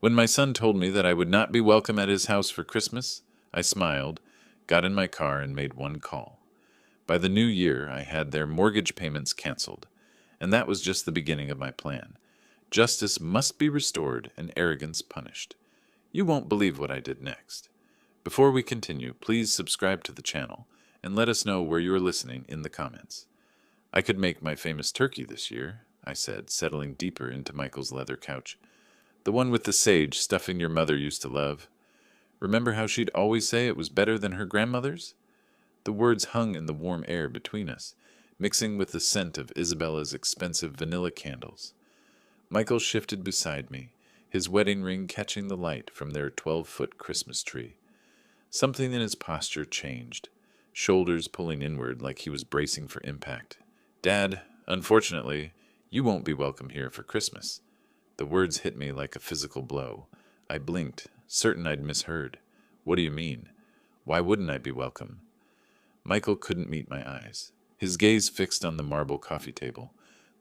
When my son told me that I would not be welcome at his house for Christmas, I smiled, got in my car, and made one call. By the new year, I had their mortgage payments canceled, and that was just the beginning of my plan. Justice must be restored and arrogance punished. You won't believe what I did next. Before we continue, please subscribe to the channel and let us know where you are listening in the comments. I could make my famous turkey this year, I said, settling deeper into Michael's leather couch. The one with the sage stuffing your mother used to love. Remember how she'd always say it was better than her grandmother's? The words hung in the warm air between us, mixing with the scent of Isabella's expensive vanilla candles. Michael shifted beside me, his wedding ring catching the light from their 12-foot Christmas tree. Something in his posture changed, shoulders pulling inward like he was bracing for impact. Dad, unfortunately, you won't be welcome here for Christmas. The words hit me like a physical blow. I blinked, certain I'd misheard. What do you mean? Why wouldn't I be welcome? Michael couldn't meet my eyes, his gaze fixed on the marble coffee table,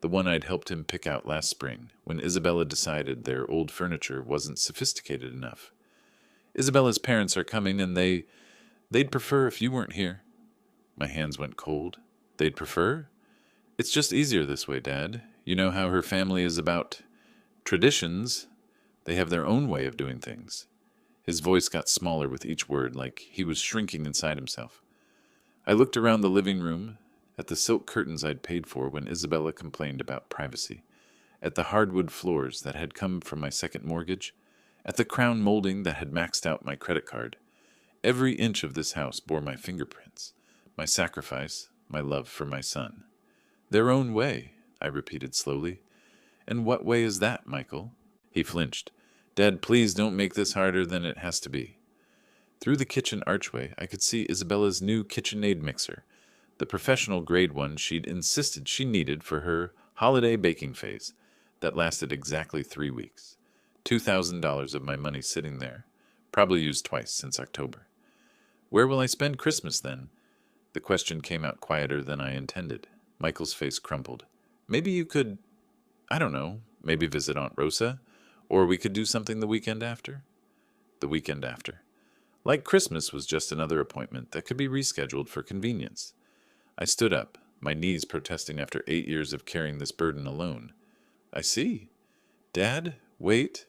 the one I'd helped him pick out last spring when Isabella decided their old furniture wasn't sophisticated enough. Isabella's parents are coming and they'd prefer if you weren't here. My hands went cold. They'd prefer? It's just easier this way, Dad. You know how her family is about traditions. They have their own way of doing things. His voice got smaller with each word, like he was shrinking inside himself. I looked around the living room, at the silk curtains I'd paid for when Isabella complained about privacy, at the hardwood floors that had come from my second mortgage, at the crown molding that had maxed out my credit card. Every inch of this house bore my fingerprints, my sacrifice, my love for my son. Their own way, I repeated slowly. And what way is that, Michael? He flinched. Dad, please don't make this harder than it has to be. Through the kitchen archway, I could see Isabella's new KitchenAid mixer, the professional-grade one she'd insisted she needed for her holiday baking phase that lasted exactly 3 weeks. $2,000 of my money sitting there, probably used twice since October. Where will I spend Christmas, then? The question came out quieter than I intended. Michael's face crumpled. Maybe you could, I don't know, maybe visit Aunt Rosa, or we could do something the weekend after. The weekend after. Like Christmas was just another appointment that could be rescheduled for convenience. I stood up, my knees protesting after 8 years of carrying this burden alone. I see. Dad, wait.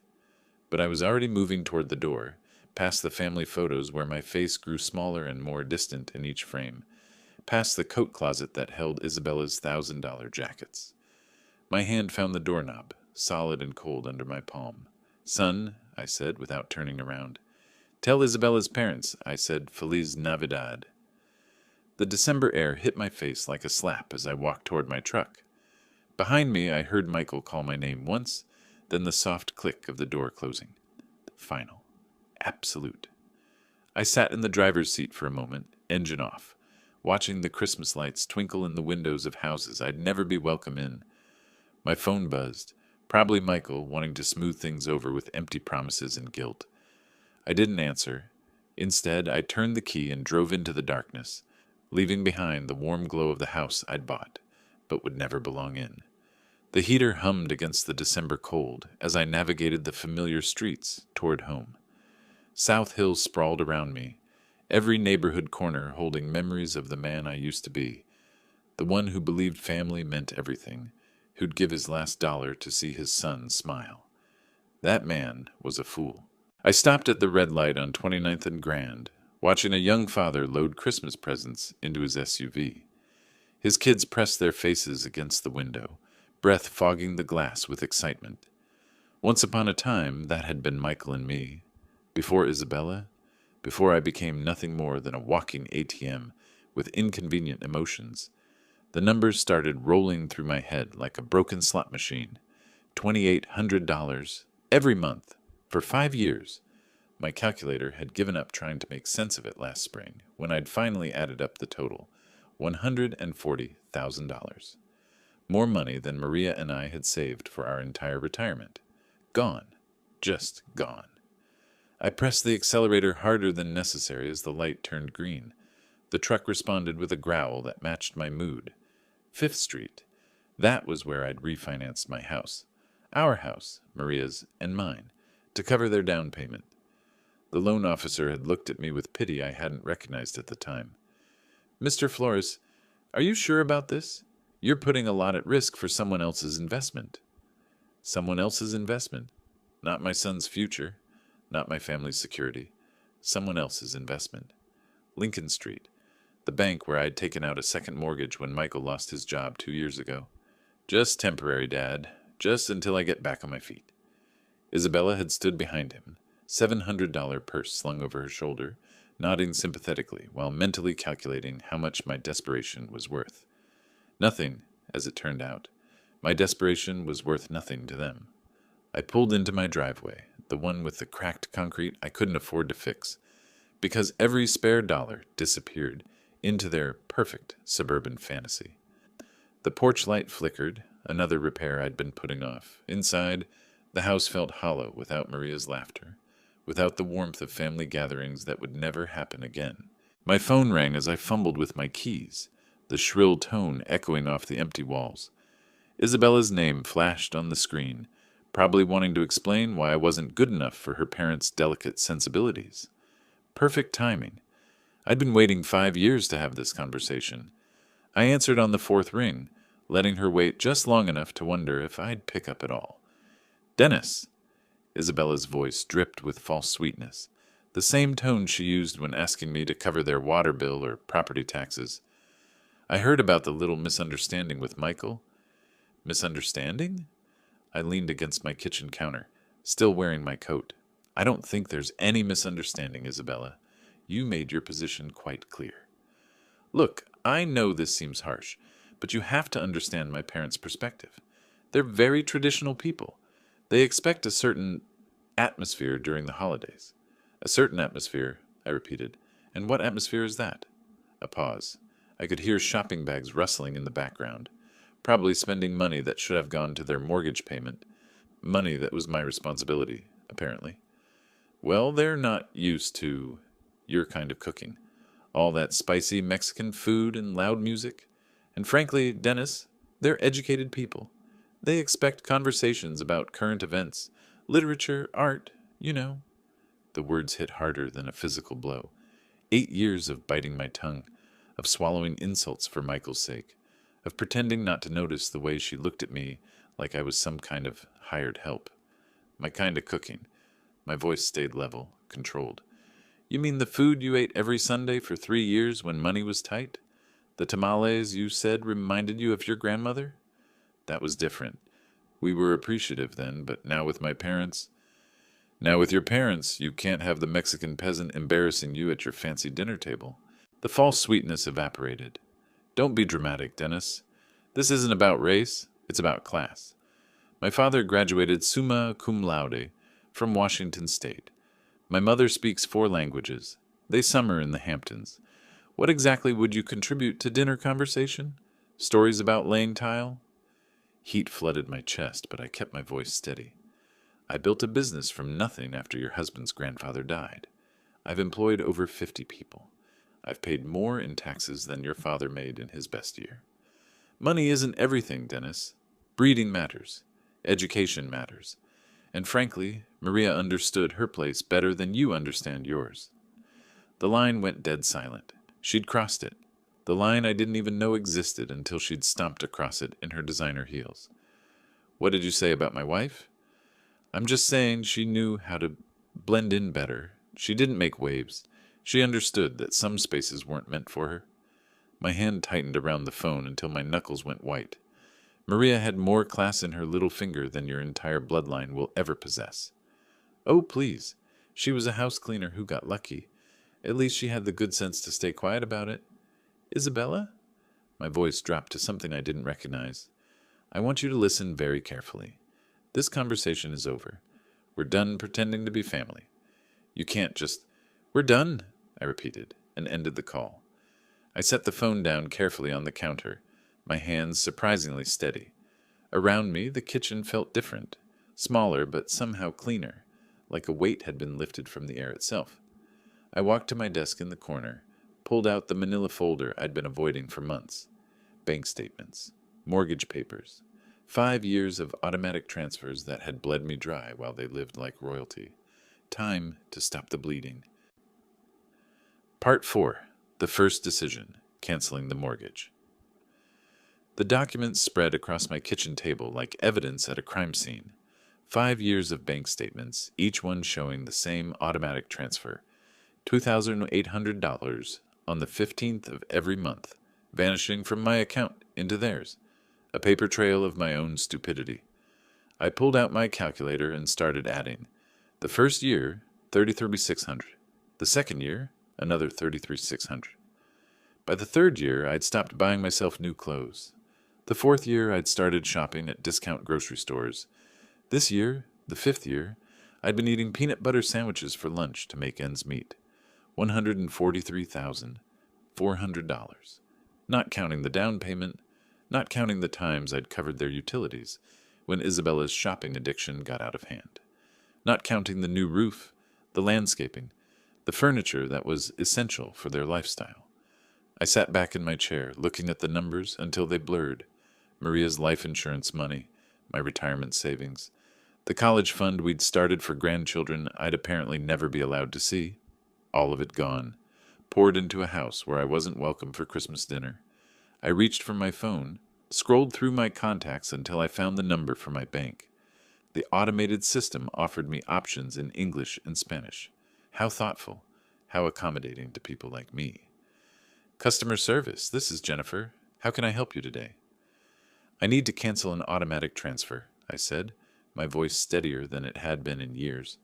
But I was already moving toward the door, past the family photos where my face grew smaller and more distant in each frame, past the coat closet that held Isabella's $1,000 jackets. My hand found the doorknob, solid and cold under my palm. Son, I said without turning around. Tell Isabella's parents, I said, Feliz Navidad. The December air hit my face like a slap as I walked toward my truck. Behind me, I heard Michael call my name once, then the soft click of the door closing. Final. Absolute. I sat in the driver's seat for a moment, engine off, watching the Christmas lights twinkle in the windows of houses I'd never be welcome in. My phone buzzed, probably Michael wanting to smooth things over with empty promises and guilt. I didn't answer. Instead, I turned the key and drove into the darkness, leaving behind the warm glow of the house I'd bought, but would never belong in. The heater hummed against the December cold as I navigated the familiar streets toward home. South Hills sprawled around me, every neighborhood corner holding memories of the man I used to be, the one who believed family meant everything, who'd give his last dollar to see his son smile. That man was a fool. I stopped at the red light on 29th and Grand, watching a young father load Christmas presents into his SUV. His kids pressed their faces against the window, breath fogging the glass with excitement. Once upon a time, that had been Michael and me. Before Isabella, before I became nothing more than a walking ATM with inconvenient emotions, the numbers started rolling through my head like a broken slot machine. $2,800 every month for 5 years. My calculator had given up trying to make sense of it last spring when I'd finally added up the total, $140,000. More money than Maria and I had saved for our entire retirement. Gone. Just gone. I pressed the accelerator harder than necessary as the light turned green. The truck responded with a growl that matched my mood. 5th Street. That was where I'd refinanced my house. Our house, Maria's, and mine. to cover their down payment. The loan officer had looked at me with pity I hadn't recognized at the time. "Mr. Flores, are you sure about this? You're putting a lot at risk for someone else's investment." Someone else's investment? Not my son's future, not my family's security. Someone else's investment. Lincoln Street, the bank where I'd taken out a second mortgage when Michael lost his job 2 years ago. "Just temporary, Dad. Just until I get back on my feet." Isabella had stood behind him, $700 purse slung over her shoulder, nodding sympathetically while mentally calculating how much my desperation was worth. Nothing, as it turned out. My desperation was worth nothing to them. I pulled into my driveway, the one with the cracked concrete I couldn't afford to fix, because every spare dollar disappeared into their perfect suburban fantasy. The porch light flickered, another repair I'd been putting off. Inside, the house felt hollow without Maria's laughter, without the warmth of family gatherings that would never happen again. My phone rang as I fumbled with my keys, the shrill tone echoing off the empty walls. Isabella's name flashed on the screen, probably wanting to explain why I wasn't good enough for her parents' delicate sensibilities. Perfect timing. I'd been waiting 5 years to have this conversation. I answered on the fourth ring, letting her wait just long enough to wonder if I'd pick up at all. "Dennis!" Isabella's voice dripped with false sweetness, the same tone she used when asking me to cover their water bill or property taxes. "I heard about the little misunderstanding with Michael." "Misunderstanding?" I leaned against my kitchen counter, still wearing my coat. "I don't think there's any misunderstanding, Isabella. You made your position quite clear." "Look, I know this seems harsh, but you have to understand my parents' perspective. They're very traditional people. They expect a certain atmosphere during the holidays." "A certain atmosphere," I repeated. "And what atmosphere is that?" A pause. I could hear shopping bags rustling in the background. Probably spending money that should have gone to their mortgage payment. Money that was my responsibility, apparently. "Well, they're not used to your kind of cooking. All that spicy Mexican food and loud music. And frankly, Dennis, they're educated people. They expect conversations about current events, literature, art, you know." The words hit harder than a physical blow. 8 years of biting my tongue, of swallowing insults for Michael's sake, of pretending not to notice the way she looked at me like I was some kind of hired help. "My kind of cooking." My voice stayed level, controlled. "You mean the food you ate every Sunday for 3 years when money was tight? The tamales you said reminded you of your grandmother?" "That was different. We were appreciative then, but now with my parents—" "Now with your parents, you can't have the Mexican peasant embarrassing you at your fancy dinner table." The false sweetness evaporated. "Don't be dramatic, Dennis. This isn't about race, it's about class. My father graduated summa cum laude from Washington State. My mother speaks 4 languages. They summer in the Hamptons. What exactly would you contribute to dinner conversation? Stories about laying tile?" Heat flooded my chest, but I kept my voice steady. "I built a business from nothing after your husband's grandfather died. I've employed over 50 people. I've paid more in taxes than your father made in his best year. Money isn't everything, Dennis. Breeding matters. Education matters. And frankly, Maria understood her place better than you understand yours." The line went dead silent. She'd crossed it. The line I didn't even know existed until she'd stomped across it in her designer heels. "What did you say about my wife?" "I'm just saying she knew how to blend in better. She didn't make waves. She understood that some spaces weren't meant for her." My hand tightened around the phone until my knuckles went white. "Maria had more class in her little finger than your entire bloodline will ever possess." "Oh, please. She was a house cleaner who got lucky. At least she had the good sense to stay quiet about it." "Isabella?" My voice dropped to something I didn't recognize. "I want you to listen very carefully. This conversation is over. We're done pretending to be family. You can't just—" "We're done," I repeated, and ended the call. I set the phone down carefully on the counter, my hands surprisingly steady. Around me, the kitchen felt different, smaller but somehow cleaner, like a weight had been lifted from the air itself. I walked to my desk in the corner, pulled out the manila folder I'd been avoiding for months. Bank statements, mortgage papers, 5 years of automatic transfers that had bled me dry while they lived like royalty. Time to stop the bleeding. Part 4. The first decision, canceling the mortgage. The documents spread across my kitchen table like evidence at a crime scene. 5 years of bank statements, each one showing the same automatic transfer. $2,800 on the 15th of every month, vanishing from my account into theirs. A paper trail of my own stupidity. I pulled out my calculator and started adding. The first year, $33,600. The second year, another $33,600. By the third year, I'd stopped buying myself new clothes. The fourth year, I'd started shopping at discount grocery stores. This year, the fifth year, I'd been eating peanut butter sandwiches for lunch to make ends meet. $143,400. Not counting the down payment, not counting the times I'd covered their utilities when Isabella's shopping addiction got out of hand. Not counting the new roof, the landscaping, the furniture that was essential for their lifestyle. I sat back in my chair, looking at the numbers until they blurred. Maria's life insurance money, my retirement savings, the college fund we'd started for grandchildren I'd apparently never be allowed to see. All of it gone, poured into a house where I wasn't welcome for Christmas dinner. I reached for my phone, scrolled through my contacts until I found the number for my bank. The automated system offered me options in English and Spanish. How thoughtful, how accommodating to people like me. Customer service, this is Jennifer. How can I help you today? I need to cancel an automatic transfer, I said, my voice steadier than it had been in years.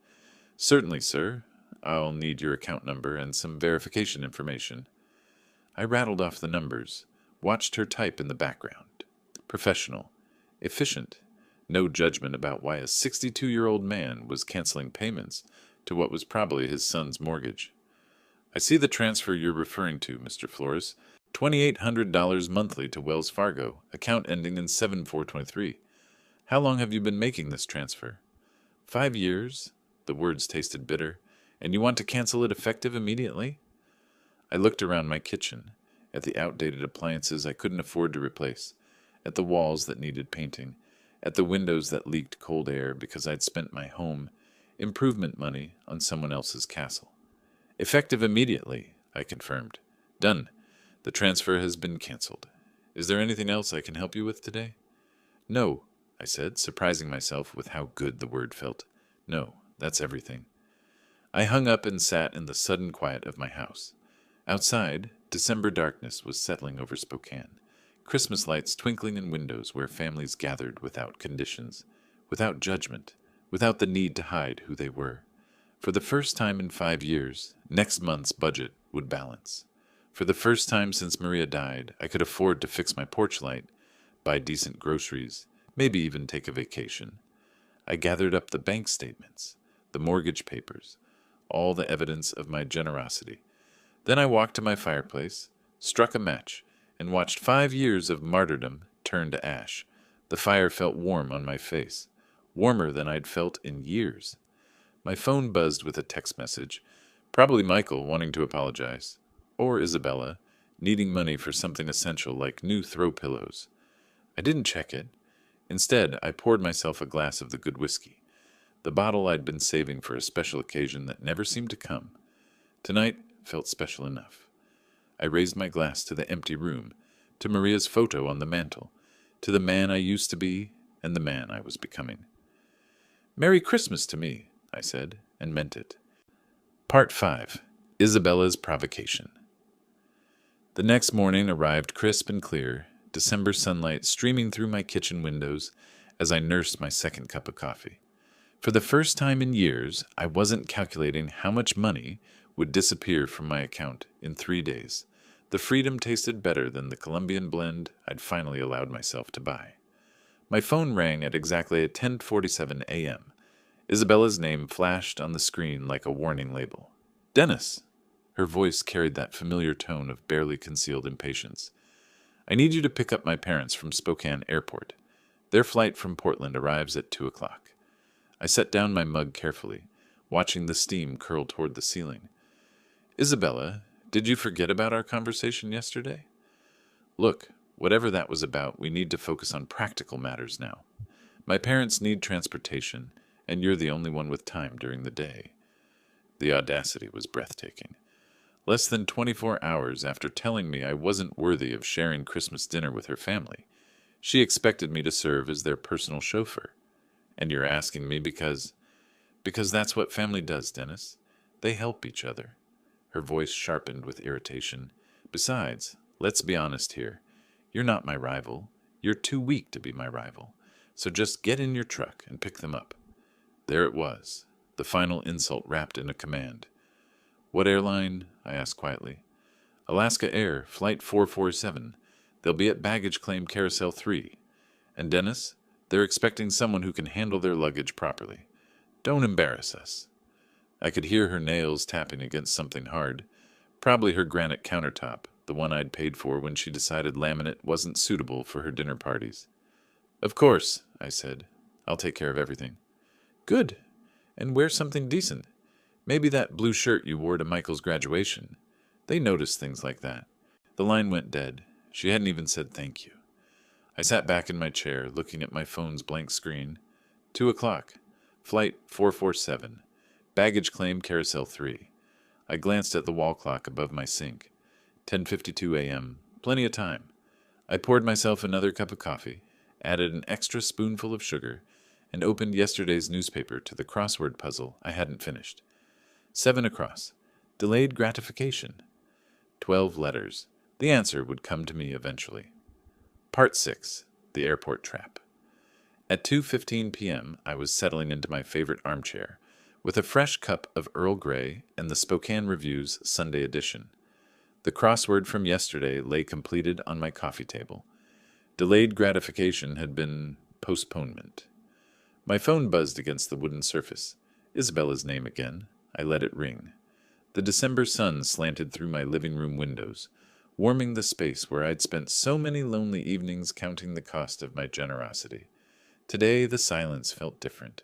Certainly, sir. I'll need your account number and some verification information. I rattled off the numbers, watched her type in the background. Professional, efficient, no judgment about why a 62-year-old man was canceling payments to what was probably his son's mortgage. I see the transfer you're referring to, Mr. Flores. $2,800 monthly to Wells Fargo, account ending in 7423. How long have you been making this transfer? 5 years. The words tasted bitter. And you want to cancel it effective immediately? I looked around my kitchen, at the outdated appliances I couldn't afford to replace, at the walls that needed painting, at the windows that leaked cold air because I'd spent my home improvement money on someone else's castle. Effective immediately, I confirmed. Done. The transfer has been canceled. Is there anything else I can help you with today? No, I said, surprising myself with how good the word felt. No, that's everything. I hung up and sat in the sudden quiet of my house. Outside, December darkness was settling over Spokane, Christmas lights twinkling in windows where families gathered without conditions, without judgment, without the need to hide who they were. For the first time in 5 years, next month's budget would balance. For the first time since Maria died, I could afford to fix my porch light, buy decent groceries, maybe even take a vacation. I gathered up the bank statements, the mortgage papers, all the evidence of my generosity. Then I walked to my fireplace, struck a match, and watched 5 years of martyrdom turn to ash. The fire felt warm on my face, warmer than I'd felt in years. My phone buzzed with a text message, probably Michael wanting to apologize, or Isabella, needing money for something essential like new throw pillows. I didn't check it. Instead, I poured myself a glass of the good whiskey, the bottle I'd been saving for a special occasion that never seemed to come. Tonight felt special enough. I raised my glass to the empty room, to Maria's photo on the mantel, to the man I used to be and the man I was becoming. Merry Christmas to me, I said, and meant it. Part 5. Isabella's Provocation. The next morning arrived crisp and clear, December sunlight streaming through my kitchen windows as I nursed my second cup of coffee. For the first time in years, I wasn't calculating how much money would disappear from my account in 3 days. The freedom tasted better than the Colombian blend I'd finally allowed myself to buy. My phone rang at exactly 10:47 a.m. Isabella's name flashed on the screen like a warning label. Dennis! Her voice carried that familiar tone of barely concealed impatience. I need you to pick up my parents from Spokane Airport. Their flight from Portland arrives at 2 o'clock. I set down my mug carefully, watching the steam curl toward the ceiling. Isabella, did you forget about our conversation yesterday? Look, Whatever that was about, we need to focus on practical matters now. My parents need transportation, and you're the only one with time during the day." The audacity was breathtaking. Less than 24 hours after telling me I wasn't worthy of sharing Christmas dinner with her family, she expected me to serve as their personal chauffeur. "And you're asking me because—" "Because that's what family does, Dennis. They help each other." Her voice sharpened with irritation. "Besides, let's be honest here. You're not my rival. You're too weak to be my rival. So just get in your truck and pick them up." There it was, the final insult wrapped in a command. "What airline?" I asked quietly. "Alaska Air, Flight 447. They'll be at baggage claim Carousel 3. And Dennis, they're expecting someone who can handle their luggage properly. Don't embarrass us." I could hear her nails tapping against something hard, probably her granite countertop, the one I'd paid for when she decided laminate wasn't suitable for her dinner parties. "Of course," I said. "I'll take care of everything." "Good. And wear something decent. Maybe that blue shirt you wore to Michael's graduation. They notice things like that." The line went dead. She hadn't even said thank you. I sat back in my chair, looking at my phone's blank screen. 2:00. Flight 447. Baggage claim Carousel 3. I glanced at the wall clock above my sink. 10:52 a.m. Plenty of time. I poured myself another cup of coffee, added an extra spoonful of sugar, and opened yesterday's newspaper to the crossword puzzle I hadn't finished. 7 across. Delayed gratification. 12 letters. The answer would come to me eventually. Part 6. The Airport Trap. At 2:15 p.m., I was settling into my favorite armchair, with a fresh cup of Earl Grey and the Spokane Review's Sunday edition. The crossword from yesterday lay completed on my coffee table. Delayed gratification had been postponement. My phone buzzed against the wooden surface. Isabella's name again. I let it ring. The December sun slanted through my living room windows, warming the space where I'd spent so many lonely evenings counting the cost of my generosity. Today the silence felt different.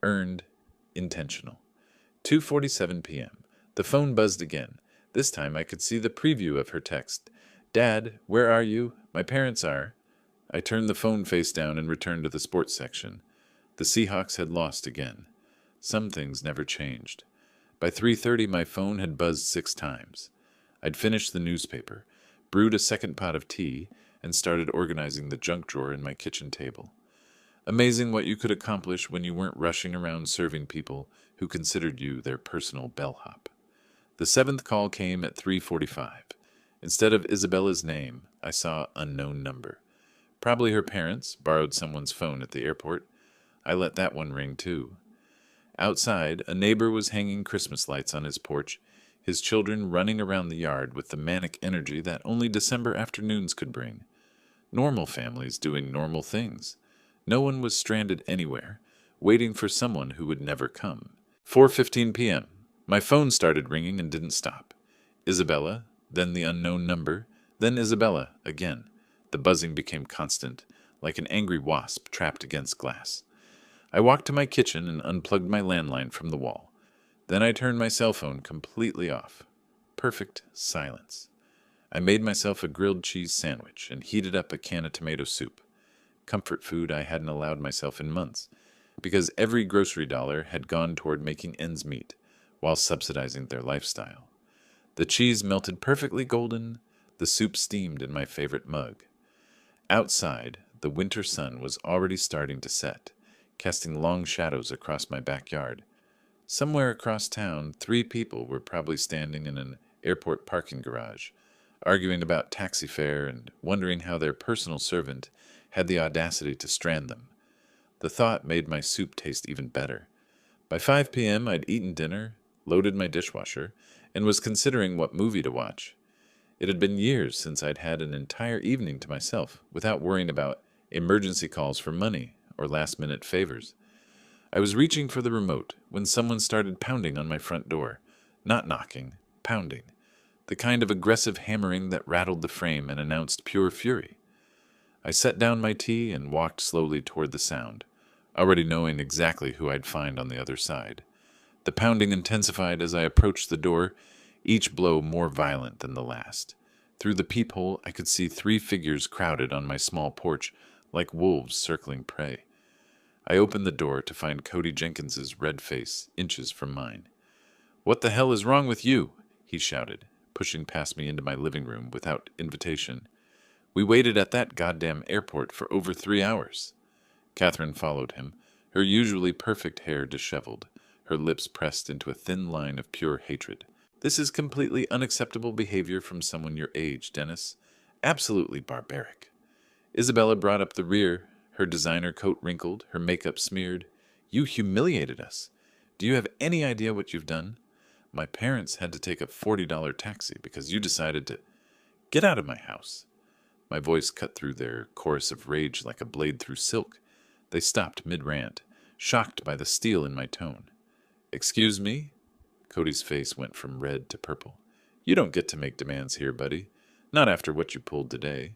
Earned, intentional. 2:47 p.m. The phone buzzed again. This time I could see the preview of her text. "Dad, where are you? My parents are." I turned the phone face down and returned to the sports section. The Seahawks had lost again. Some things never changed. By 3:30 my phone had buzzed 6 times. I'd finished the newspaper, brewed a second pot of tea, and started organizing the junk drawer in my kitchen table. Amazing what you could accomplish when you weren't rushing around serving people who considered you their personal bellhop. The 7th call came at 3:45. Instead of Isabella's name, I saw unknown number. Probably her parents borrowed someone's phone at the airport. I let that one ring too. Outside, a neighbor was hanging Christmas lights on his porch, his children running around the yard with the manic energy that only December afternoons could bring. Normal families doing normal things. No one was stranded anywhere, waiting for someone who would never come. 4:15 p.m. My phone started ringing and didn't stop. Isabella, then the unknown number, then Isabella again. The buzzing became constant, like an angry wasp trapped against glass. I walked to my kitchen and unplugged my landline from the wall. Then I turned my cell phone completely off. Perfect silence. I made myself a grilled cheese sandwich and heated up a can of tomato soup. Comfort food I hadn't allowed myself in months, because every grocery dollar had gone toward making ends meet, while subsidizing their lifestyle. The cheese melted perfectly golden, the soup steamed in my favorite mug. Outside, the winter sun was already starting to set, casting long shadows across my backyard. Somewhere across town, 3 people were probably standing in an airport parking garage, arguing about taxi fare and wondering how their personal servant had the audacity to strand them. The thought made my soup taste even better. By 5 p.m. I'd eaten dinner, loaded my dishwasher, and was considering what movie to watch. It had been years since I'd had an entire evening to myself without worrying about emergency calls for money or last-minute favors. I was reaching for the remote when someone started pounding on my front door. Not knocking, pounding. The kind of aggressive hammering that rattled the frame and announced pure fury. I set down my tea and walked slowly toward the sound, already knowing exactly who I'd find on the other side. The pounding intensified as I approached the door, each blow more violent than the last. Through the peephole, I could see 3 figures crowded on my small porch, like wolves circling prey. I opened the door to find Cody Jenkins's red face inches from mine. "What the hell is wrong with you?" he shouted, pushing past me into my living room without invitation. "We waited at that goddamn airport for over 3 hours." Catherine followed him, her usually perfect hair disheveled, her lips pressed into a thin line of pure hatred. "This is completely unacceptable behavior from someone your age, Dennis. Absolutely barbaric." Isabella brought up the rear, her designer coat wrinkled, her makeup smeared. "You humiliated us. Do you have any idea what you've done? My parents had to take a $40 taxi because you decided to get out of my house." My voice cut through their chorus of rage like a blade through silk. They stopped mid-rant, shocked by the steel in my tone. "Excuse me?" Cody's face went from red to purple. "You don't get to make demands here, buddy. Not after what you pulled today."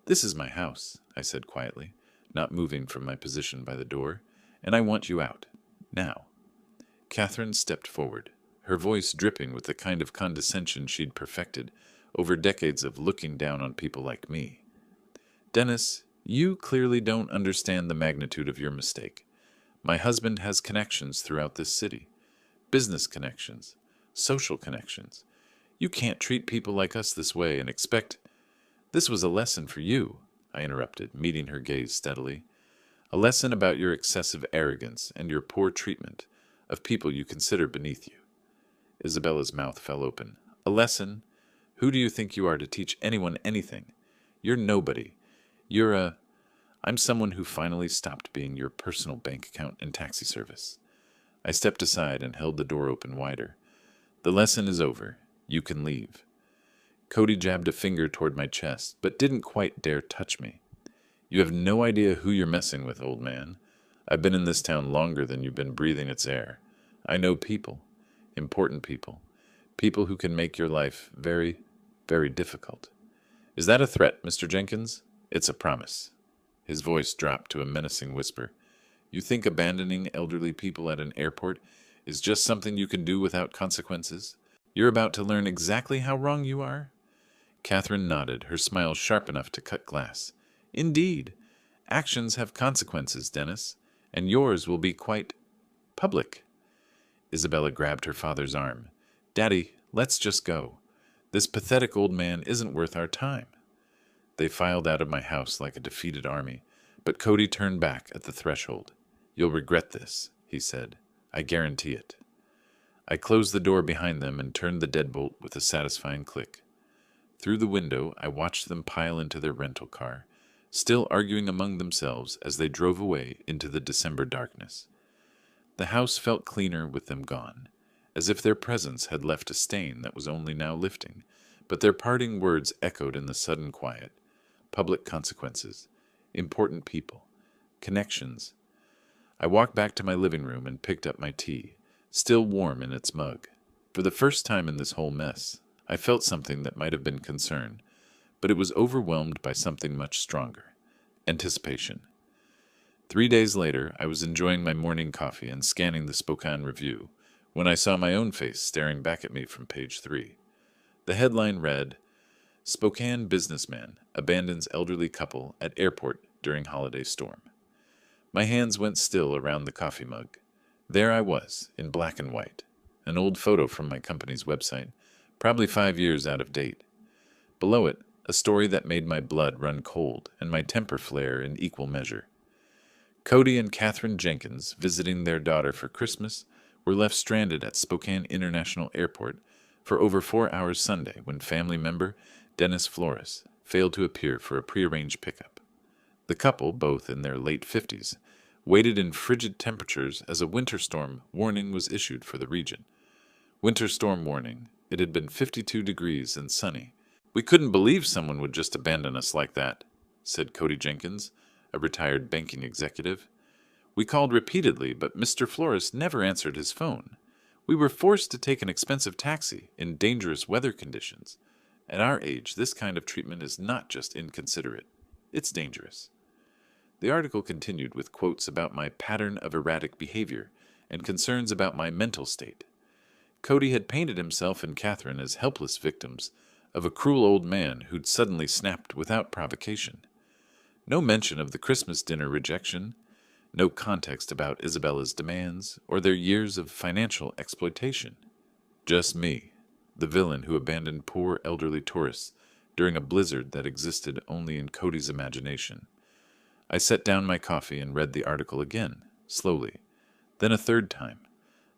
"This is my house," I said quietly, not moving from my position by the door, "and I want you out. Now." Catherine stepped forward, her voice dripping with the kind of condescension she'd perfected over decades of looking down on people like me. "Dennis, you clearly don't understand the magnitude of your mistake. My husband has connections throughout this city. Business connections, social connections. You can't treat people like us this way and expect—" "This was a lesson for you," I interrupted, meeting her gaze steadily. "A lesson about your excessive arrogance and your poor treatment of people you consider beneath you." Isabella's mouth fell open. "A lesson? Who do you think you are to teach anyone anything? You're nobody. I'm someone who finally stopped being your personal bank account and taxi service." I stepped aside and held the door open wider. "The lesson is over. You can leave." Cody jabbed a finger toward my chest, but didn't quite dare touch me. "You have no idea who you're messing with, old man. I've been in this town longer than you've been breathing its air. I know people, important people, people who can make your life very, very difficult." "Is that a threat, Mr. Jenkins?" "It's a promise." His voice dropped to a menacing whisper. "You think abandoning elderly people at an airport is just something you can do without consequences? You're about to learn exactly how wrong you are?" Catherine nodded, her smile sharp enough to cut glass. "Indeed. Actions have consequences, Dennis, and yours will be quite public." Isabella grabbed her father's arm. "Daddy, let's just go. This pathetic old man isn't worth our time." They filed out of my house like a defeated army, but Cody turned back at the threshold. "You'll regret this," he said. "I guarantee it." I closed the door behind them and turned the deadbolt with a satisfying click. Through the window, I watched them pile into their rental car, still arguing among themselves as they drove away into the December darkness. The house felt cleaner with them gone, as if their presence had left a stain that was only now lifting, but their parting words echoed in the sudden quiet. Public consequences, important people, connections. I walked back to my living room and picked up my tea, still warm in its mug. For the first time in this whole mess, I felt something that might have been concern, but it was overwhelmed by something much stronger: anticipation. 3 days later, I was enjoying my morning coffee and scanning the Spokane Review when I saw my own face staring back at me from page 3. The headline read, "Spokane Businessman Abandons Elderly Couple at Airport During Holiday Storm." My hands went still around the coffee mug. There I was, in black and white, an old photo from my company's website, probably 5 years out of date. Below it, a story that made my blood run cold and my temper flare in equal measure. Cody and Catherine Jenkins, visiting their daughter for Christmas, were left stranded at Spokane International Airport for over 4 hours Sunday when family member Dennis Flores failed to appear for a prearranged pickup. The couple, both in their late 50s, waited in frigid temperatures as a winter storm warning was issued for the region. Winter storm warning. It had been 52 degrees and sunny. "We couldn't believe someone would just abandon us like that," said Cody Jenkins, a retired banking executive. "We called repeatedly, but Mr. Flores never answered his phone. We were forced to take an expensive taxi in dangerous weather conditions. At our age, this kind of treatment is not just inconsiderate. It's dangerous." The article continued with quotes about my pattern of erratic behavior and concerns about my mental state. Cody had painted himself and Catherine as helpless victims of a cruel old man who'd suddenly snapped without provocation. No mention of the Christmas dinner rejection, no context about Isabella's demands or their years of financial exploitation. Just me, the villain who abandoned poor elderly tourists during a blizzard that existed only in Cody's imagination. I set down my coffee and read the article again, slowly, then a third time.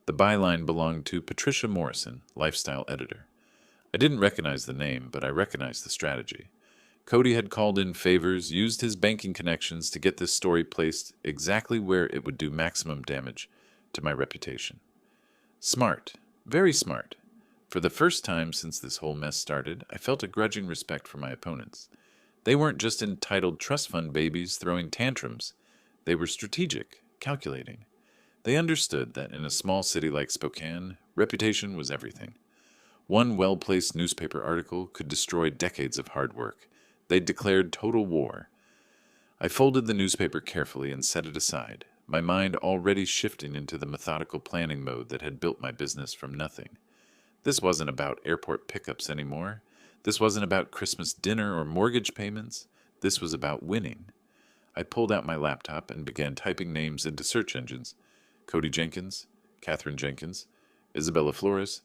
The byline belonged to Patricia Morrison, lifestyle editor. I didn't recognize the name, but I recognized the strategy. Cody had called in favors, used his banking connections to get this story placed exactly where it would do maximum damage to my reputation. Smart, very smart. For the first time since this whole mess started, I felt a grudging respect for my opponents. They weren't just entitled trust fund babies throwing tantrums. They were strategic, calculating. They understood that in a small city like Spokane, reputation was everything. One well-placed newspaper article could destroy decades of hard work. They'd declared total war. I folded the newspaper carefully and set it aside, my mind already shifting into the methodical planning mode that had built my business from nothing. This wasn't about airport pickups anymore. This wasn't about Christmas dinner or mortgage payments. This was about winning. I pulled out my laptop and began typing names into search engines. Cody Jenkins, Catherine Jenkins, Isabella Flores,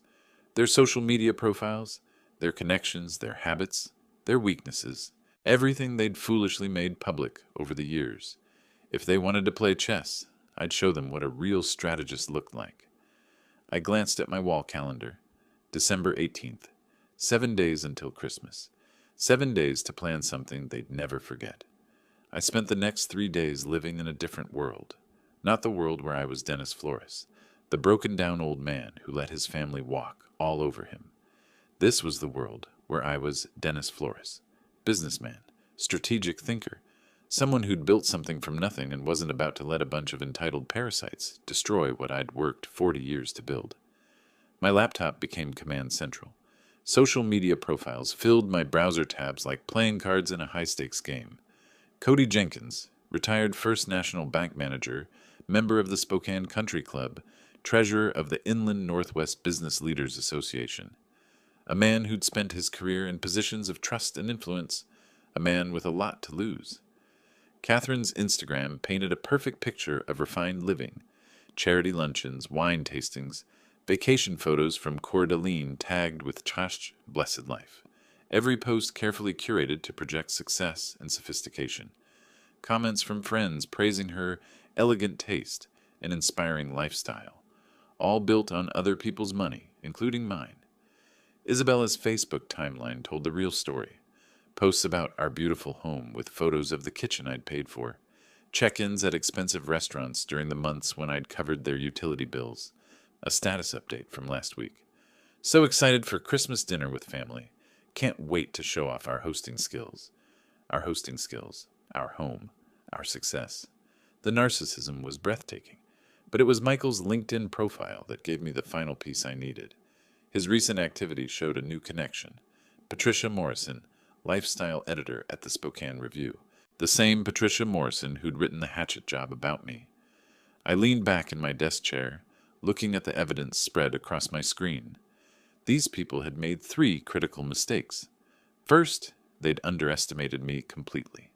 their social media profiles, their connections, their habits, their weaknesses, everything they'd foolishly made public over the years. If they wanted to play chess, I'd show them what a real strategist looked like. I glanced at my wall calendar. December 18th. 7 days until Christmas. 7 days to plan something they'd never forget. I spent the next 3 days living in a different world. Not the world where I was Dennis Flores, the broken-down old man who let his family walk all over him. This was the world where I was Dennis Flores, businessman, strategic thinker, someone who'd built something from nothing and wasn't about to let a bunch of entitled parasites destroy what I'd worked 40 years to build. My laptop became command central. Social media profiles filled my browser tabs like playing cards in a high-stakes game. Cody Jenkins, retired First National Bank manager, member of the Spokane Country Club, treasurer of the Inland Northwest Business Leaders Association. A man who'd spent his career in positions of trust and influence, a man with a lot to lose. Catherine's Instagram painted a perfect picture of refined living, charity luncheons, wine tastings, vacation photos from Coeur d'Alene tagged with Chash Blessed Life. Every post carefully curated to project success and sophistication. Comments from friends praising her elegant taste and inspiring lifestyle, all built on other people's money, including mine. Isabella's Facebook timeline told the real story. Posts about our beautiful home with photos of the kitchen I'd paid for. Check-ins at expensive restaurants during the months when I'd covered their utility bills. A status update from last week. So excited for Christmas dinner with family. Can't wait to show off our hosting skills. Our hosting skills. Our home. Our success. The narcissism was breathtaking. But it was Michael's LinkedIn profile that gave me the final piece I needed. His recent activity showed a new connection. Patricia Morrison, lifestyle editor at the Spokane Review. The same Patricia Morrison who'd written the hatchet job about me. I leaned back in my desk chair, looking at the evidence spread across my screen. These people had made 3 critical mistakes. First, they'd underestimated me completely.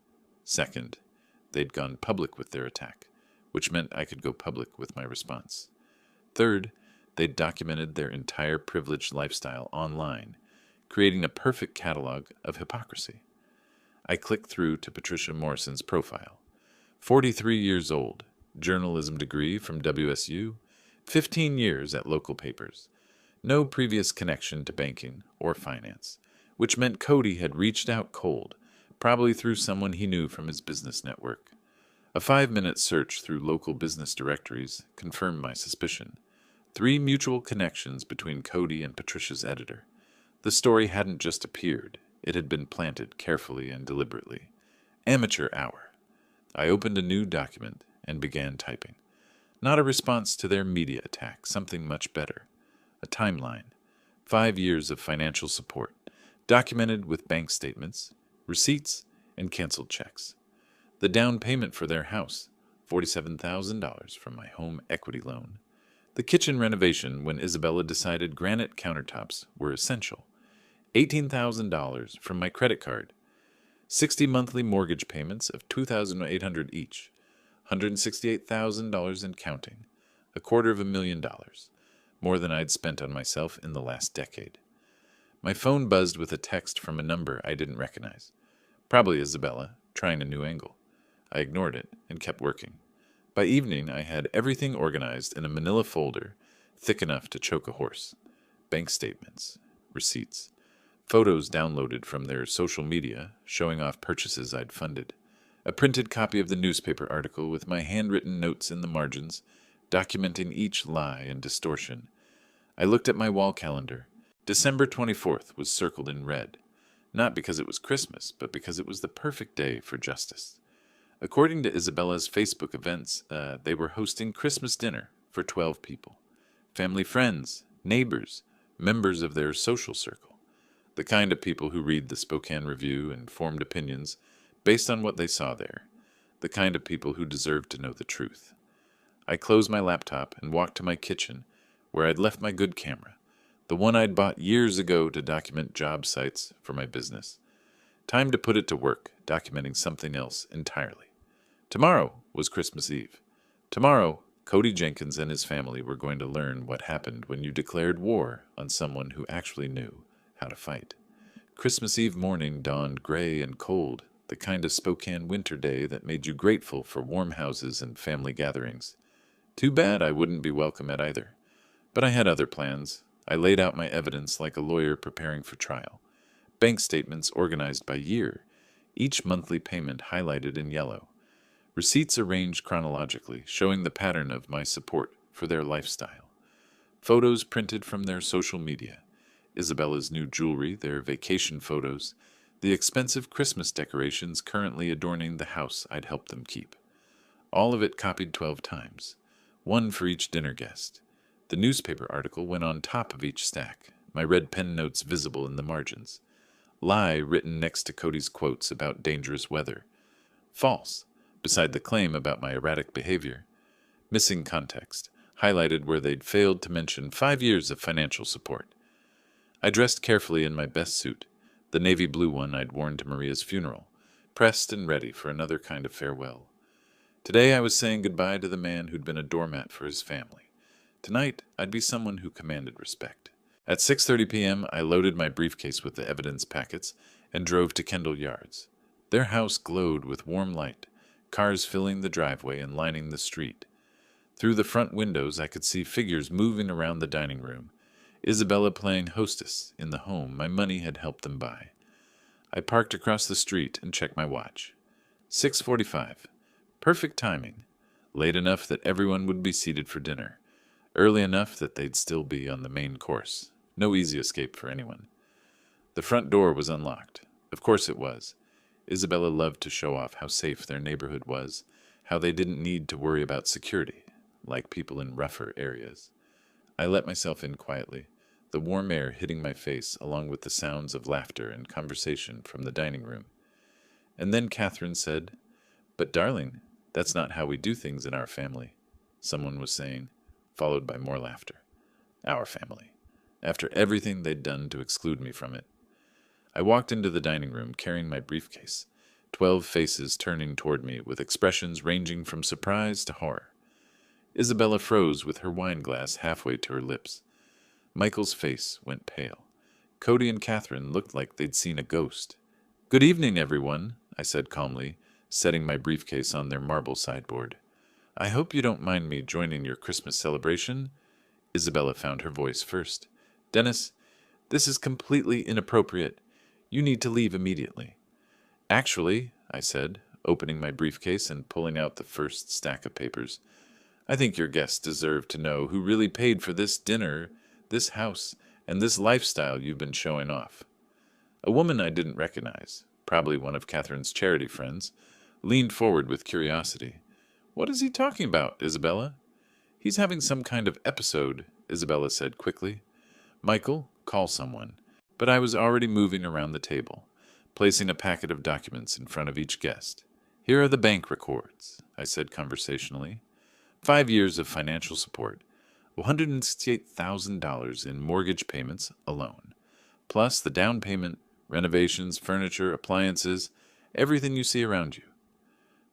Second, they'd gone public with their attack, which meant I could go public with my response. Third, they'd documented their entire privileged lifestyle online, creating a perfect catalog of hypocrisy. I clicked through to Patricia Morrison's profile. 43 years old, journalism degree from WSU, 15 years at local papers. No previous connection to banking or finance, which meant Cody had reached out cold, probably through someone he knew from his business network. A 5-minute search through local business directories confirmed my suspicion. 3 mutual connections between Cody and Patricia's editor. The story hadn't just appeared, it had been planted carefully and deliberately. Amateur hour. I opened a new document and began typing. Not a response to their media attack, something much better. A timeline. 5 years of financial support, documented with bank statements, receipts, and canceled checks. The down payment for their house, $47,000 from my home equity loan. The kitchen renovation when Isabella decided granite countertops were essential. $18,000 from my credit card, 60 monthly mortgage payments of $2,800 each, $168,000 and counting, $250,000, more than I'd spent on myself in the last decade. My phone buzzed with a text from a number I didn't recognize. Probably Isabella, trying a new angle. I ignored it and kept working. By evening, I had everything organized in a manila folder thick enough to choke a horse. Bank statements, receipts, photos downloaded from their social media showing off purchases I'd funded, a printed copy of the newspaper article with my handwritten notes in the margins, documenting each lie and distortion. I looked at my wall calendar. December 24th was circled in red, not because it was Christmas, but because it was the perfect day for justice. According to Isabella's Facebook events, they were hosting Christmas dinner for 12 people. Family friends, neighbors, members of their social circle. The kind of people who read the Spokane Review and formed opinions based on what they saw there. The kind of people who deserved to know the truth. I closed my laptop and walked to my kitchen, where I'd left my good camera, the one I'd bought years ago to document job sites for my business. Time to put it to work, documenting something else entirely. Tomorrow was Christmas Eve. Tomorrow, Cody Jenkins and his family were going to learn what happened when you declared war on someone who actually knew how to fight. Christmas Eve morning dawned gray and cold, the kind of Spokane winter day that made you grateful for warm houses and family gatherings. Too bad I wouldn't be welcome at either. But I had other plans. I laid out my evidence like a lawyer preparing for trial. Bank statements organized by year, each monthly payment highlighted in yellow. Receipts arranged chronologically, showing the pattern of my support for their lifestyle. Photos printed from their social media. Isabella's new jewelry, their vacation photos, the expensive Christmas decorations currently adorning the house I'd helped them keep. All of it copied 12 times, one for each dinner guest. The newspaper article went on top of each stack, my red pen notes visible in the margins. Lie written next to Cody's quotes about dangerous weather. False, beside the claim about my erratic behavior. Missing context, highlighted where they'd failed to mention 5 years of financial support. I dressed carefully in my best suit, the navy blue one I'd worn to Maria's funeral, pressed and ready for another kind of farewell. Today I was saying goodbye to the man who'd been a doormat for his family. Tonight, I'd be someone who commanded respect. At 6:30 p.m., I loaded my briefcase with the evidence packets and drove to Kendall Yards. Their house glowed with warm light, cars filling the driveway and lining the street. Through the front windows, I could see figures moving around the dining room, Isabella playing hostess in the home my money had helped them buy. I parked across the street and checked my watch. 6:45. Perfect timing. Late enough that everyone would be seated for dinner. Early enough that they'd still be on the main course. No easy escape for anyone. The front door was unlocked. Of course it was. Isabella loved to show off how safe their neighborhood was, how they didn't need to worry about security, like people in rougher areas. I let myself in quietly, the warm air hitting my face along with the sounds of laughter and conversation from the dining room. And then Catherine said, "But darling, that's not how we do things in our family," someone was saying, followed by more laughter. Our family. After everything they'd done to exclude me from it. I walked into the dining room carrying my briefcase, 12 faces turning toward me with expressions ranging from surprise to horror. Isabella froze with her wine glass halfway to her lips. Michael's face went pale. Cody and Catherine looked like they'd seen a ghost. "Good evening, everyone," I said calmly, setting my briefcase on their marble sideboard. "I hope you don't mind me joining your Christmas celebration." Isabella found her voice first. "Dennis, this is completely inappropriate. You need to leave immediately." "Actually," I said, opening my briefcase and pulling out the first stack of papers, "I think your guests deserve to know who really paid for this dinner, this house, and this lifestyle you've been showing off." A woman I didn't recognize, probably one of Catherine's charity friends, leaned forward with curiosity. "What is he talking about, Isabella?" "He's having some kind of episode," Isabella said quickly. "Michael, call someone." But I was already moving around the table, placing a packet of documents in front of each guest. "Here are the bank records," I said conversationally. 5 years of financial support, $168,000 in mortgage payments alone, plus the down payment, renovations, furniture, appliances, everything you see around you.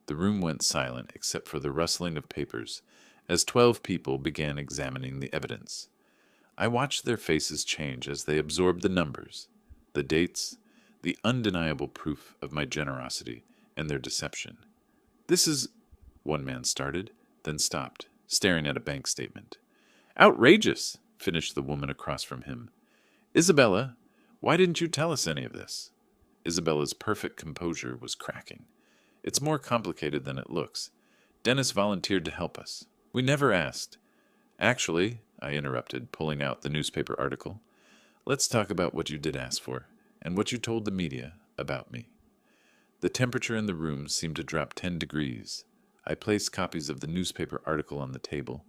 The room went silent except for the rustling of papers as 12 people began examining the evidence. I watched their faces change as they absorbed the numbers, the dates, the undeniable proof of my generosity and their deception. "This is," one man started, then stopped, staring at a bank statement. "Outrageous," finished the woman across from him. "Isabella, why didn't you tell us any of this?" Isabella's perfect composure was cracking. "It's more complicated than it looks. Dennis volunteered to help us. We never asked." "Actually," I interrupted, pulling out the newspaper article, "let's talk about what you did ask for, and what you told the media about me." The temperature in the room seemed to drop 10 degrees. I placed copies of the newspaper article on the table,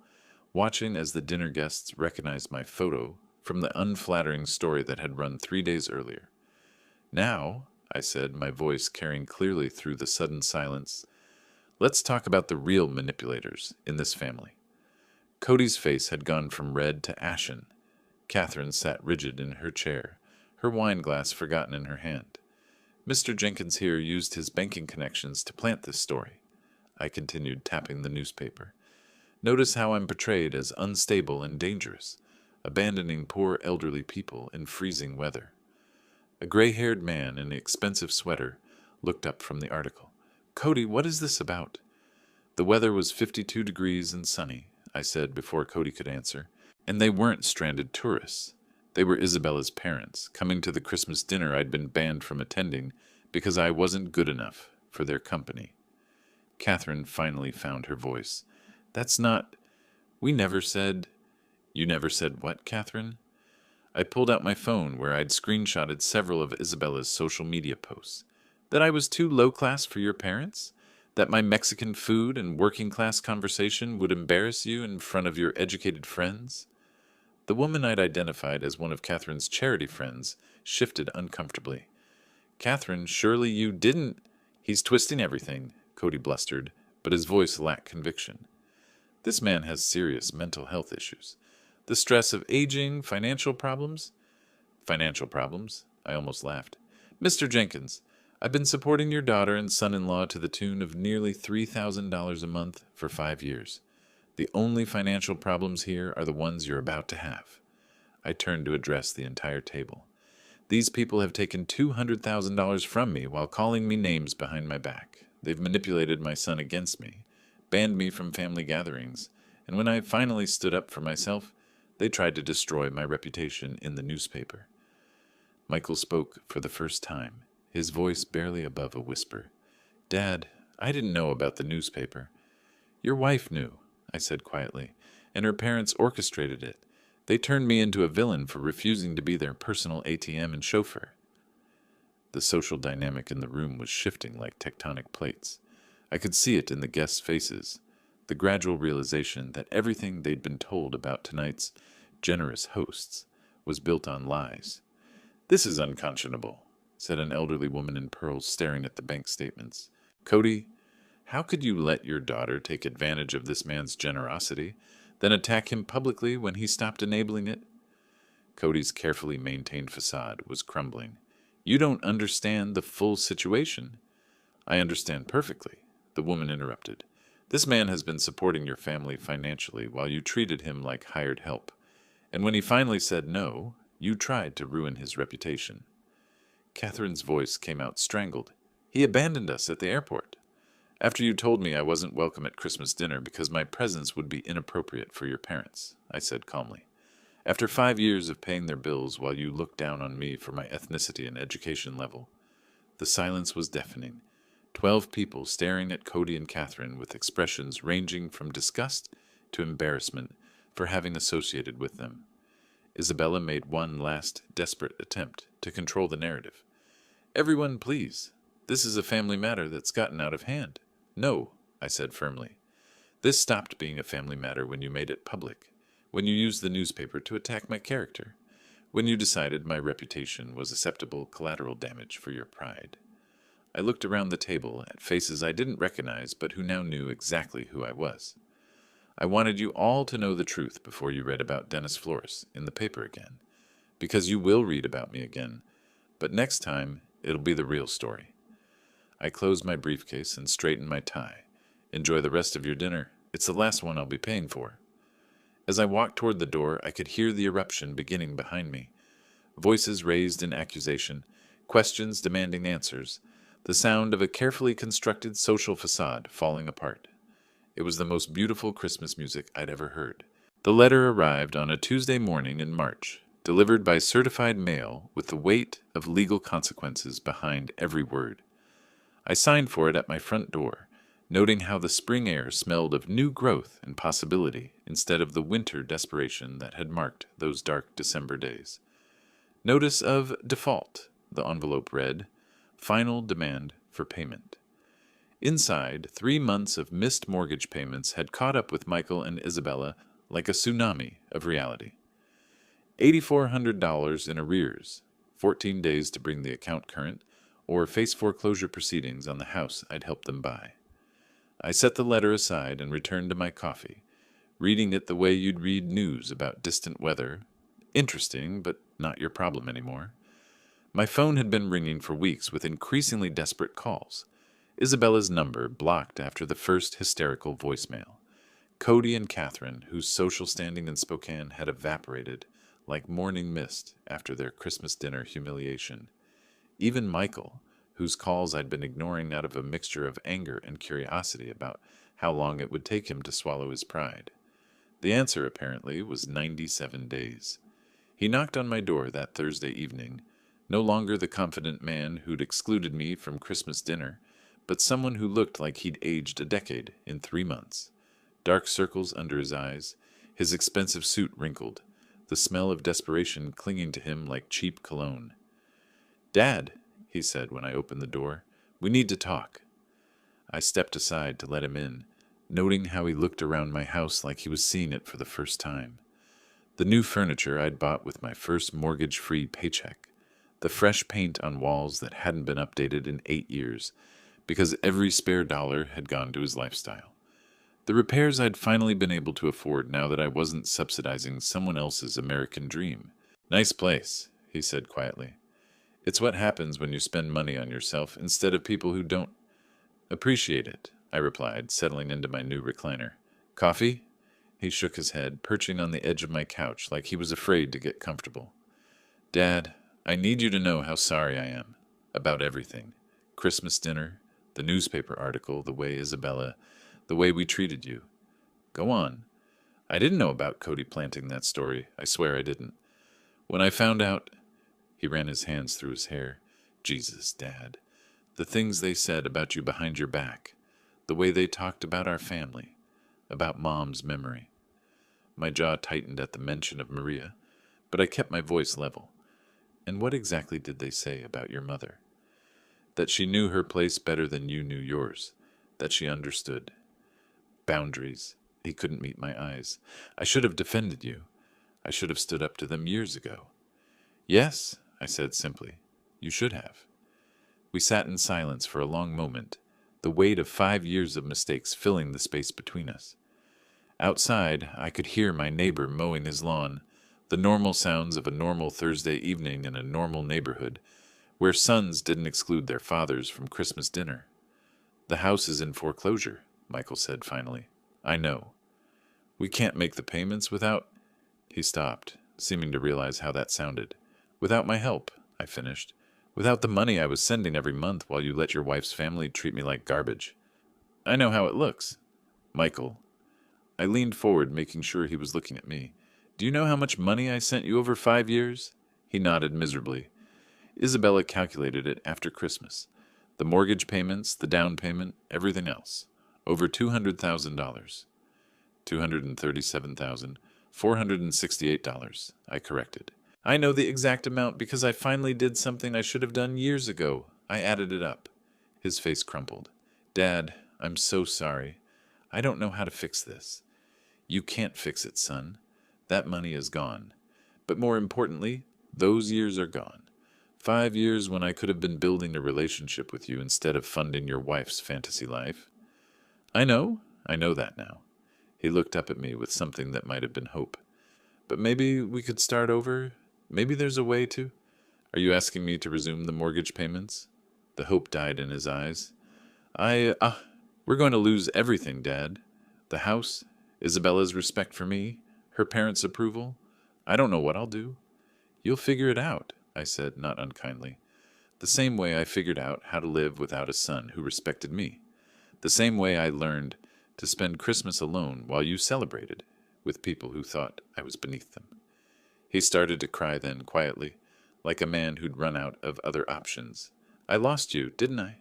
watching as the dinner guests recognized my photo from the unflattering story that had run 3 days earlier. "Now," I said, my voice carrying clearly through the sudden silence, "let's talk about the real manipulators in this family." Cody's face had gone from red to ashen. Catherine sat rigid in her chair, her wine glass forgotten in her hand. "Mr. Jenkins here used his banking connections to plant this story," I continued, tapping the newspaper. "Notice how I'm portrayed as unstable and dangerous, abandoning poor elderly people in freezing weather." A gray-haired man in an expensive sweater looked up from the article. "Cody, what is this about?" "The weather was 52 degrees and sunny," I said before Cody could answer. "And they weren't stranded tourists. They were Isabella's parents, coming to the Christmas dinner I'd been banned from attending because I wasn't good enough for their company." Catherine finally found her voice. "That's not... We never said..." "You never said what, Catherine?" I pulled out my phone where I'd screenshotted several of Isabella's social media posts. "That I was too low-class for your parents? That my Mexican food and working-class conversation would embarrass you in front of your educated friends?" The woman I'd identified as one of Catherine's charity friends shifted uncomfortably. "Catherine, surely you didn't..." "He's twisting everything," Cody blustered, but his voice lacked conviction. "This man has serious mental health issues. The stress of aging, financial problems..." "Financial problems?" I almost laughed. "Mr. Jenkins, I've been supporting your daughter and son-in-law to the tune of nearly $3,000 a month for 5 years. The only financial problems here are the ones you're about to have." I turned to address the entire table. "These people have taken $200,000 from me while calling me names behind my back. They've manipulated my son against me, banned me from family gatherings, and when I finally stood up for myself, they tried to destroy my reputation in the newspaper." Michael spoke for the first time, his voice barely above a whisper. "Dad, I didn't know about the newspaper." "Your wife knew," I said quietly, "and her parents orchestrated it. They turned me into a villain for refusing to be their personal ATM and chauffeur." The social dynamic in the room was shifting like tectonic plates. I could see it in the guests' faces, the gradual realization that everything they'd been told about tonight's generous hosts was built on lies. "This is unconscionable," said an elderly woman in pearls staring at the bank statements. "Cody, how could you let your daughter take advantage of this man's generosity, then attack him publicly when he stopped enabling it?" Cody's carefully maintained facade was crumbling. "You don't understand the full situation." "I understand perfectly," the woman interrupted. "This man has been supporting your family financially while you treated him like hired help. And when he finally said no, you tried to ruin his reputation." Catherine's voice came out strangled. "He abandoned us at the airport. After you told me I wasn't welcome at Christmas dinner because my presence would be inappropriate for your parents," I said calmly. "After 5 years of paying their bills while you looked down on me for my ethnicity and education level." The silence was deafening. 12 people staring at Cody and Catherine with expressions ranging from disgust to embarrassment for having associated with them. Isabella made one last desperate attempt to control the narrative. "Everyone, please. This is a family matter that's gotten out of hand." "No," I said firmly. "This stopped being a family matter when you made it public, when you used the newspaper to attack my character, when you decided my reputation was acceptable collateral damage for your pride." I looked around the table at faces I didn't recognize but who now knew exactly who I was. "I wanted you all to know the truth before you read about Dennis Flores in the paper again. Because you will read about me again, but next time it'll be the real story. I closed my briefcase and straightened my tie. Enjoy the rest of your dinner. It's the last one I'll be paying for. As I walked toward the door, I could hear the eruption beginning behind me. Voices raised in accusation, questions demanding answers, the sound of a carefully constructed social facade falling apart. It was the most beautiful Christmas music I'd ever heard. The letter arrived on a Tuesday morning in March, delivered by certified mail with the weight of legal consequences behind every word. I signed for it at my front door, noting how the spring air smelled of new growth and possibility instead of the winter desperation that had marked those dark December days. Notice of default, the envelope read. Final demand for payment. Inside, 3 months of missed mortgage payments had caught up with Michael and Isabella like a tsunami of reality. $8,400 in arrears, 14 days to bring the account current, or face foreclosure proceedings on the house I'd helped them buy. I set the letter aside and returned to my coffee, reading it the way you'd read news about distant weather. Interesting, but not your problem anymore. My phone had been ringing for weeks with increasingly desperate calls. Isabella's number blocked after the first hysterical voicemail. Cody and Catherine, whose social standing in Spokane had evaporated like morning mist after their Christmas dinner humiliation. Even Michael, whose calls I'd been ignoring out of a mixture of anger and curiosity about how long it would take him to swallow his pride. The answer, apparently, was 97 days. He knocked on my door that Thursday evening, no longer the confident man who'd excluded me from Christmas dinner, but someone who looked like he'd aged a decade in 3 months. Dark circles under his eyes, his expensive suit wrinkled, the smell of desperation clinging to him like cheap cologne. "Dad," he said when I opened the door, "we need to talk." I stepped aside to let him in, noting how he looked around my house like he was seeing it for the first time. The new furniture I'd bought with my first mortgage-free paycheck, the fresh paint on walls that hadn't been updated in 8 years, because every spare dollar had gone to his lifestyle. The repairs I'd finally been able to afford now that I wasn't subsidizing someone else's American dream. "Nice place," he said quietly. "It's what happens when you spend money on yourself instead of people who don't appreciate it," I replied, settling into my new recliner. "Coffee?" He shook his head, perching on the edge of my couch like he was afraid to get comfortable. "Dad, I need you to know how sorry I am. About everything. Christmas dinner, the newspaper article, the way Isabella, the way we treated you." "Go on." "I didn't know about Cody planting that story. I swear I didn't. When I found out..." He ran his hands through his hair. "Jesus, Dad. The things they said about you behind your back. The way they talked about our family. About Mom's memory." My jaw tightened at the mention of Maria, but I kept my voice level. "And what exactly did they say about your mother?" "That she knew her place better than you knew yours. That she understood. Boundaries." He couldn't meet my eyes. "I should have defended you. I should have stood up to them years ago." "Yes," I said simply. "You should have." We sat in silence for a long moment, the weight of 5 years of mistakes filling the space between us. Outside, I could hear my neighbor mowing his lawn, the normal sounds of a normal Thursday evening in a normal neighborhood, where sons didn't exclude their fathers from Christmas dinner. "The house is in foreclosure," Michael said finally. "I know. We can't make the payments without..." He stopped, seeming to realize how that sounded. "Without my help," I finished. "Without the money I was sending every month while you let your wife's family treat me like garbage. I know how it looks." "Michael." I leaned forward, making sure he was looking at me. "Do you know how much money I sent you over 5 years?" He nodded miserably. Isabella calculated it after Christmas. The mortgage payments, the down payment, everything else. Over $200,000. $237,468, I corrected. "I know the exact amount because I finally did something I should have done years ago. I added it up." His face crumpled. "Dad, I'm so sorry. I don't know how to fix this." "You can't fix it, son. That money is gone. But more importantly, those years are gone. 5 years when I could have been building a relationship with you instead of funding your wife's fantasy life." I know that now." He looked up at me with something that might have been hope. "But maybe we could start over? maybe there's a way to. Are you asking me to resume the mortgage payments? The hope died in his eyes. We're going to lose everything, Dad. The house, Isabella's respect for me, her parents' approval. I don't know what I'll do. You'll figure it out, I said, not unkindly. The same way I figured out how to live without a son who respected me. The same way I learned to spend Christmas alone while you celebrated with people who thought I was beneath them. He started to cry then, quietly, like a man who'd run out of other options. I lost you, didn't I?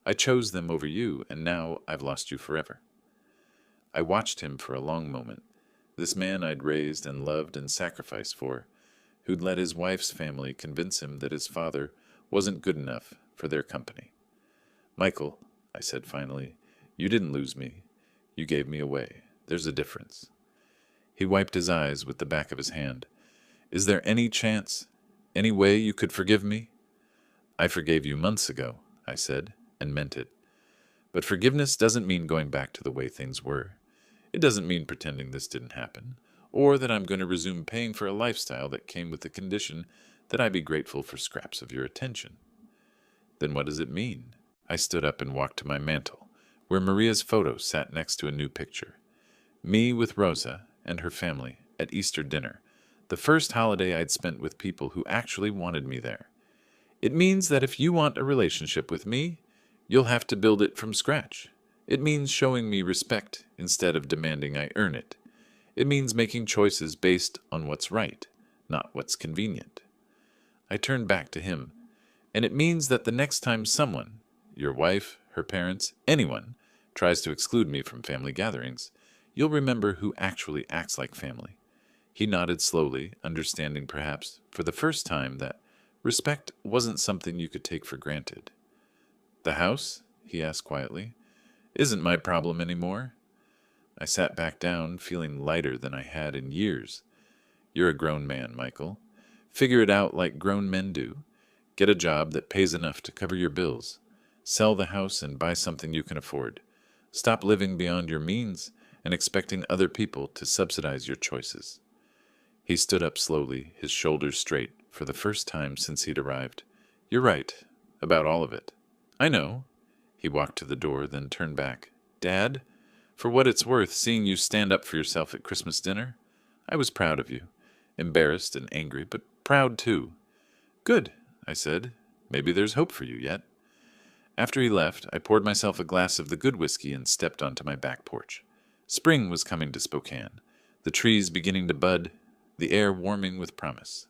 I chose them over you, and now I've lost you forever. I watched him for a long moment, this man I'd raised and loved and sacrificed for, who'd let his wife's family convince him that his father wasn't good enough for their company. Michael, I said finally, you didn't lose me. You gave me away. There's a difference. He wiped his eyes with the back of his hand. Is there any chance, any way you could forgive me? I forgave you months ago, I said, and meant it. But forgiveness doesn't mean going back to the way things were. It doesn't mean pretending this didn't happen, or that I'm going to resume paying for a lifestyle that came with the condition that I be grateful for scraps of your attention. Then what does it mean? I stood up and walked to my mantel, where Maria's photo sat next to a new picture. Me with Rosa and her family at Easter dinner, the first holiday I'd spent with people who actually wanted me there. It means that if you want a relationship with me, you'll have to build it from scratch. It means showing me respect instead of demanding I earn it. It means making choices based on what's right, not what's convenient. I turned back to him, and it means that the next time someone, your wife, her parents, anyone, tries to exclude me from family gatherings, you'll remember who actually acts like family. He nodded slowly, understanding perhaps for the first time that respect wasn't something you could take for granted. The house, he asked quietly, isn't my problem anymore. I sat back down, feeling lighter than I had in years. You're a grown man, Michael. Figure it out like grown men do. Get a job that pays enough to cover your bills. Sell the house and buy something you can afford. Stop living beyond your means and expecting other people to subsidize your choices. He stood up slowly, his shoulders straight, for the first time since he'd arrived. You're right, about all of it. I know. He walked to the door, then turned back. Dad, for what it's worth, seeing you stand up for yourself at Christmas dinner, I was proud of you. Embarrassed and angry, but proud too. Good, I said. Maybe there's hope for you yet. After he left, I poured myself a glass of the good whiskey and stepped onto my back porch. Spring was coming to Spokane, the trees beginning to bud, the air warming with promise.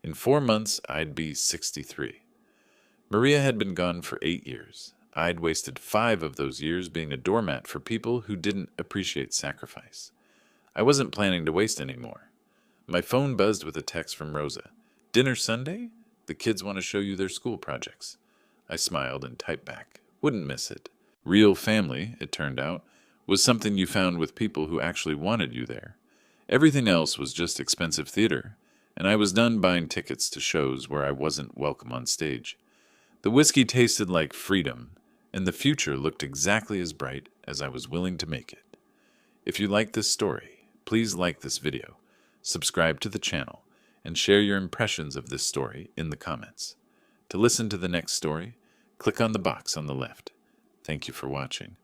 In 4 months, I'd be 63. Maria had been gone for 8 years. I'd wasted 5 of those years being a doormat for people who didn't appreciate sacrifice. I wasn't planning to waste any more. My phone buzzed with a text from Rosa. Dinner Sunday? The kids want to show you their school projects. I smiled and typed back. Wouldn't miss it. Real family, it turned out, was something you found with people who actually wanted you there. Everything else was just expensive theater, and I was done buying tickets to shows where I wasn't welcome on stage. The whiskey tasted like freedom, and the future looked exactly as bright as I was willing to make it. If you like this story, please like this video, subscribe to the channel, and share your impressions of this story in the comments. To listen to the next story, click on the box on the left. Thank you for watching.